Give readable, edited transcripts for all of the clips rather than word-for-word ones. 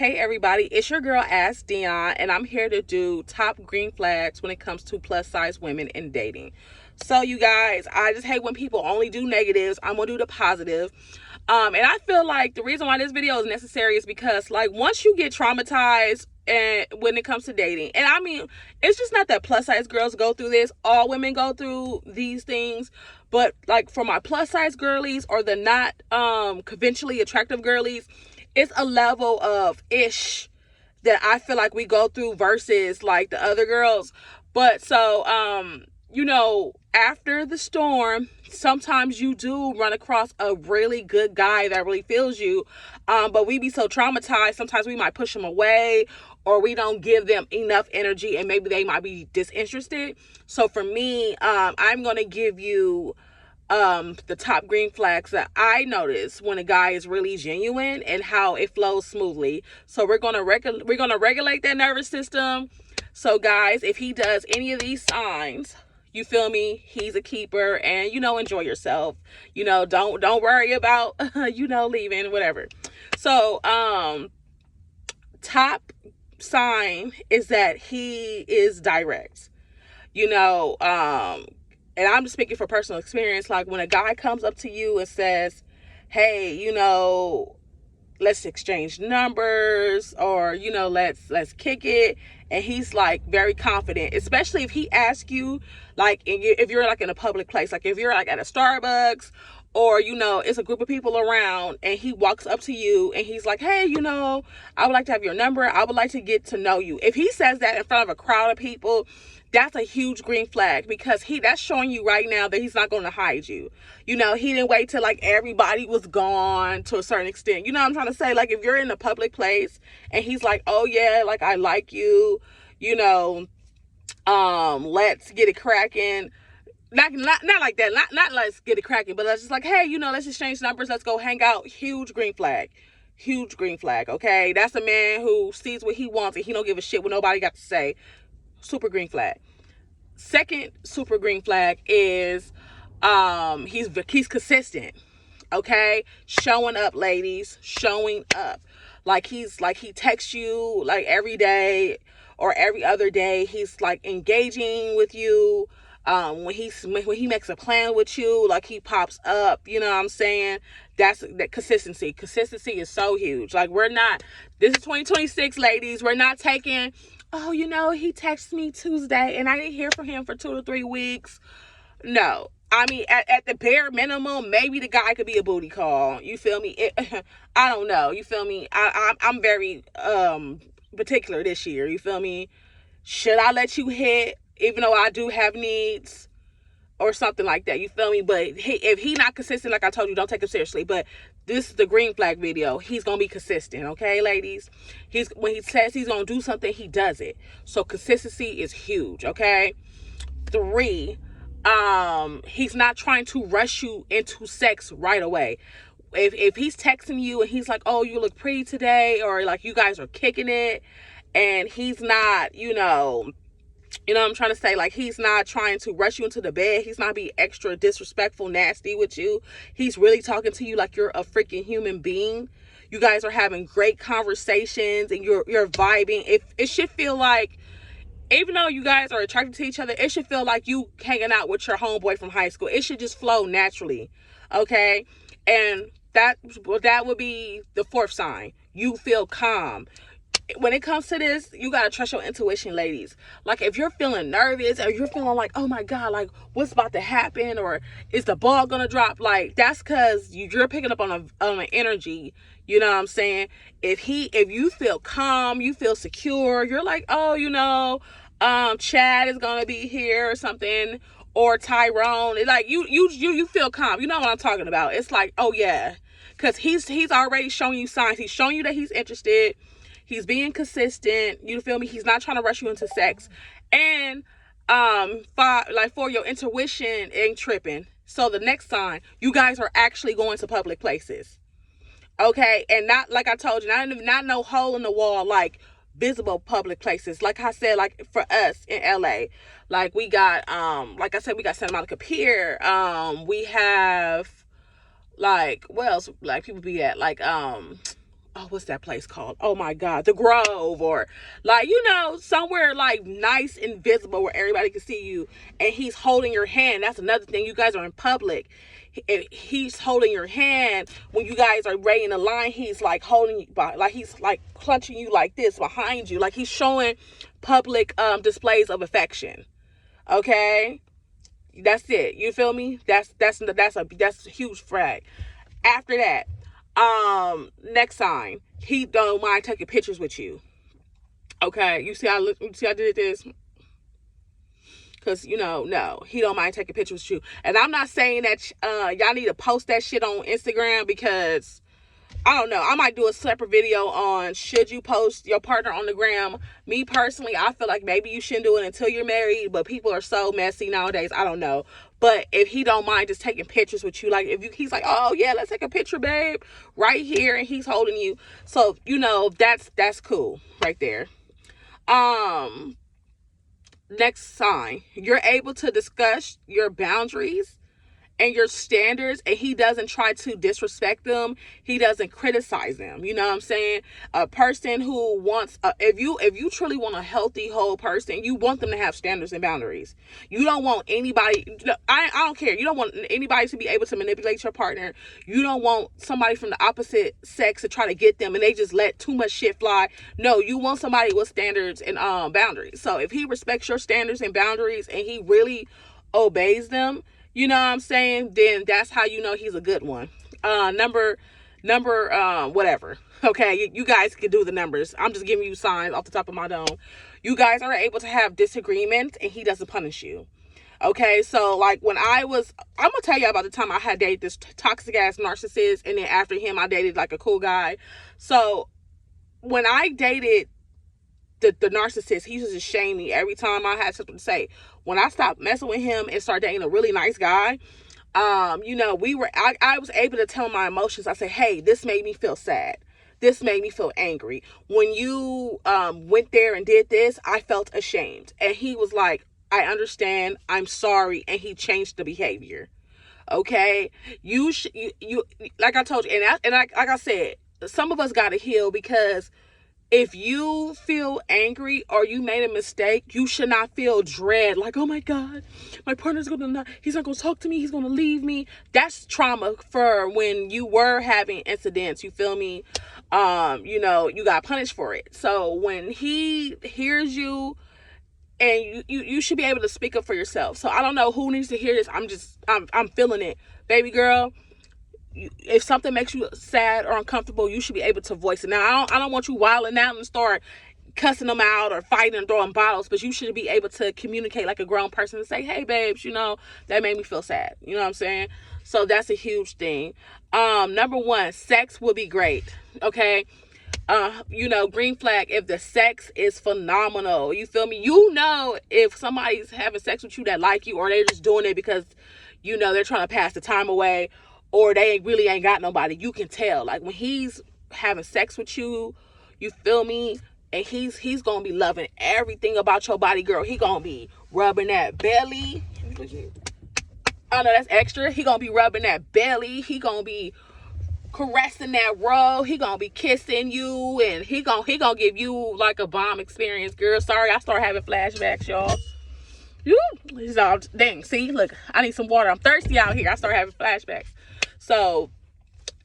Hey everybody, it's your girl Ask Dion, and I'm here to do top green flags when it comes to plus size women in dating. So you guys, I just hate when people only do negatives. I'm gonna do the positive. And I feel like the reason why this video is necessary is because like once you get traumatized and when it comes to dating, and I mean it's just not that plus size girls go through this, all women go through these things, but like for my plus size girlies or the not conventionally attractive girlies, it's a level of ish that I feel like we go through versus like the other girls. But so you know, after the storm, sometimes you do run across a really good guy that really feels you, but we be so traumatized, sometimes we might push them away, or we don't give them enough energy, and maybe they might be disinterested. So for me, I'm gonna give you the top green flags that I notice when a guy is really genuine and how it flows smoothly. So we're gonna regulate that nervous system. So guys, if he does any of these signs, you feel me, he's a keeper, and you know, enjoy yourself. You know, don't worry about you know, leaving, whatever. So top sign is that he is direct. You know, and I'm just speaking for personal experience. Like when a guy comes up to you and says, hey, you know, let's exchange numbers, or you know, let's kick it, and he's like very confident, especially if he asks you, like if you're like in a public place, like if you're like at a Starbucks, or you know, it's a group of people around, and he walks up to you and he's like, hey, you know, I would like to have your number, I would like to get to know you. If he says that in front of a crowd of people, that's a huge green flag, because that's showing you right now that he's not going to hide you. You know, he didn't wait till like everybody was gone to a certain extent. You know what I'm trying to say? Like if you're in a public place and he's like, oh yeah, like I like you, you know, let's get it cracking. Not like that. Not let's get it cracking, but let's just like, hey, you know, let's exchange numbers, let's go hang out. Huge green flag. Huge green flag. Okay, that's a man who sees what he wants and he don't give a shit what nobody got to say. Super green flag. Second super green flag is he's consistent. Okay, showing up, ladies, showing up. Like he texts you like every day or every other day. He's like engaging with you. When he makes a plan with you, like he pops up, you know what I'm saying? That consistency is so huge. Like this is 2026, ladies, we're not taking, oh, you know, he texted me Tuesday and I didn't hear from him for 2 to 3 weeks. No, I mean, at the bare minimum, maybe the guy could be a booty call. You feel me? I don't know. You feel me? I'm very particular this year. You feel me? Should I let you hit, even though I do have needs or something like that? You feel me? But if he not consistent, like I told you, don't take him seriously. But this is the green flag video. He's gonna be consistent, okay, ladies? When he says he's gonna do something, he does it. So consistency is huge, okay? 3, he's not trying to rush you into sex right away. If he's texting you and he's like, oh, you look pretty today, or like you guys are kicking it, and he's not, you know what I'm trying to say, like he's not trying to rush you into the bed, he's not being extra disrespectful, nasty with you. He's really talking to you like you're a freaking human being. You guys are having great conversations and you're vibing. It should feel like, even though you guys are attracted to each other, it should feel like you hanging out with your homeboy from high school. It should just flow naturally, okay? And that would be the 4th sign. You feel calm. When it comes to this, you gotta trust your intuition, ladies. Like if you're feeling nervous, or you're feeling like, oh my God, like what's about to happen, or is the ball gonna drop, like that's because you're picking up on an energy. You know what I'm saying? If you feel calm, you feel secure, you're like, oh, you know, Chad is gonna be here or something, or Tyrone. It's like you feel calm. You know what I'm talking about? It's like, oh yeah, because he's already showing you signs. He's showing you that he's interested. He's being consistent. You feel me? He's not trying to rush you into sex. And for your intuition ain't tripping. So the next sign, you guys are actually going to public places. Okay? And not, like I told you, not no hole in the wall, like visible public places. Like I said, like for us in LA, like we got like I said, we got Santa Monica Pier. We have like, what else like people be at? Like oh, what's that place called? Oh my God, the Grove, or like, somewhere like nice and visible where everybody can see you, and he's holding your hand. That's another thing. You guys are in public. He's holding your hand when you guys are ready in the line. He's like holding you by, like he's like clutching you like this behind you, like he's showing public displays of affection. Okay, that's it. You feel me? That's a huge flag. After that, next sign, he don't mind taking pictures with you. Okay, you see I did this? Because, no, he don't mind taking pictures with you. And I'm not saying that y'all need to post that shit on Instagram, because I don't know. I might do a separate video on should you post your partner on the gram. Me personally, I feel like maybe you shouldn't do it until you're married, but people are so messy nowadays. I don't know. But if he don't mind just taking pictures with you, like he's like, oh yeah, let's take a picture, babe, right here, and he's holding you. So, that's cool right there. Next sign, you're able to discuss your boundaries and your standards, and he doesn't try to disrespect them. He doesn't criticize them. You know what I'm saying? A person who wants, if you truly want a healthy, whole person, you want them to have standards and boundaries. You don't want anybody, I don't care. You don't want anybody to be able to manipulate your partner. You don't want somebody from the opposite sex to try to get them and they just let too much shit fly. No, you want somebody with standards and boundaries. So if he respects your standards and boundaries and he really obeys them, you know what I'm saying, then that's how you know he's a good one. Number whatever. Okay, you guys can do the numbers. I'm just giving you signs off the top of my dome. You guys are able to have disagreements and he doesn't punish you. Okay, so like when I'm gonna tell you about the time I had dated this toxic ass narcissist, and then after him I dated like a cool guy. So when I dated the narcissist, he used to shame me every time I had something to say. When I stopped messing with him and started dating a really nice guy, I was able to tell my emotions. I said, hey, this made me feel sad. This made me feel angry. When you went there and did this, I felt ashamed. And he was like, I understand. I'm sorry. And he changed the behavior. Okay? You like I told you, and like I said, some of us got to heal, because if you feel angry or you made a mistake, you should not feel dread. Like, oh my God, my partner's he's not going to talk to me. He's going to leave me. That's trauma for when you were having incidents. You feel me? You got punished for it. So when he hears you, and you should be able to speak up for yourself. So I don't know who needs to hear this. I'm feeling it. Baby girl, if something makes you sad or uncomfortable, you should be able to voice it. Now, I don't want you wilding out and start cussing them out or fighting and throwing bottles, but you should be able to communicate like a grown person and say, hey, babes, that made me feel sad. You know what I'm saying? So that's a huge thing. Number one, sex will be great. Okay. Green flag, if the sex is phenomenal, you feel me? If somebody's having sex with you that like you, or they're just doing it because, they're trying to pass the time away, or they really ain't got nobody. You can tell. Like when he's having sex with you, you feel me? And he's gonna be loving everything about your body, girl. He gonna be rubbing that belly. Oh no, that's extra. He gonna be rubbing that belly. He gonna be caressing that roll. He gonna be kissing you, and he gonna give you like a bomb experience, girl. Sorry, I start having flashbacks, y'all. Dang, see, look, I need some water. I'm thirsty out here. I start having flashbacks. So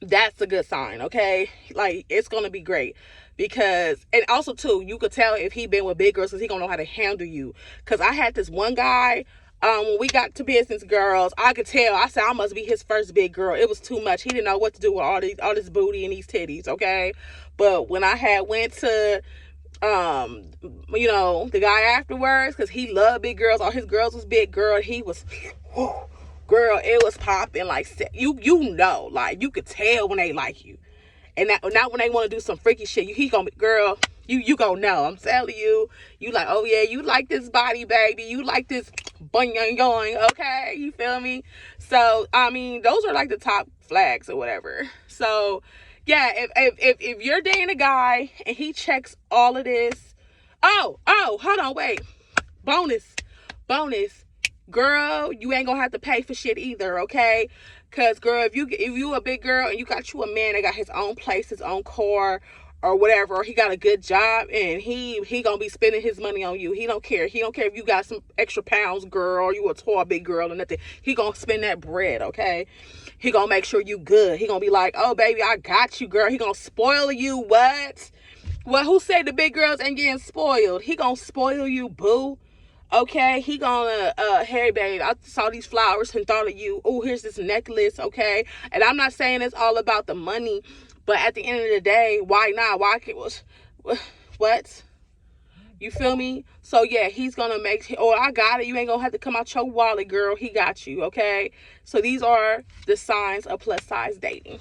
that's a good sign, okay? Like, it's gonna be great. Because, and also too, you could tell if he been with big girls, because he gonna know how to handle you. Because I had this one guy, when we got to business girls, I could tell. I said I must be his first big girl. It was too much. He didn't know what to do with all this booty and these titties, okay? But when I had went to the guy afterwards, because he loved big girls, all his girls was big, girl, he was girl, it was popping. Like, like, you could tell when they like you. And not when they want to do some freaky shit. He gonna be, girl, you gonna know. I'm telling you. You like, oh yeah, you like this body, baby. You like this boing, okay? You feel me? So, I mean, those are like the top flags or whatever. So, yeah, if you're dating a guy and he checks all of this. Oh, hold on, wait. Bonus. Girl, you ain't gonna have to pay for shit either, okay? Cause girl, if you a big girl and you got you a man that got his own place, his own car, or whatever, or he got a good job, and he gonna be spending his money on you. He don't care. He don't care if you got some extra pounds, girl, or you a tall big girl or nothing. He gonna spend that bread, okay? He gonna make sure you good. He gonna be like, oh baby, I got you, girl. He gonna spoil you. What? Well, who said the big girls ain't getting spoiled? He gonna spoil you, boo. Okay, he gonna, hey babe, I saw these flowers and thought of you. Oh, here's this necklace, okay? And I'm not saying it's all about the money, but at the end of the day, why not? Why can't, what? You feel me? So yeah, he's gonna make, oh, I got it. You ain't gonna have to come out your wallet, girl. He got you, okay? So these are the signs of plus size dating.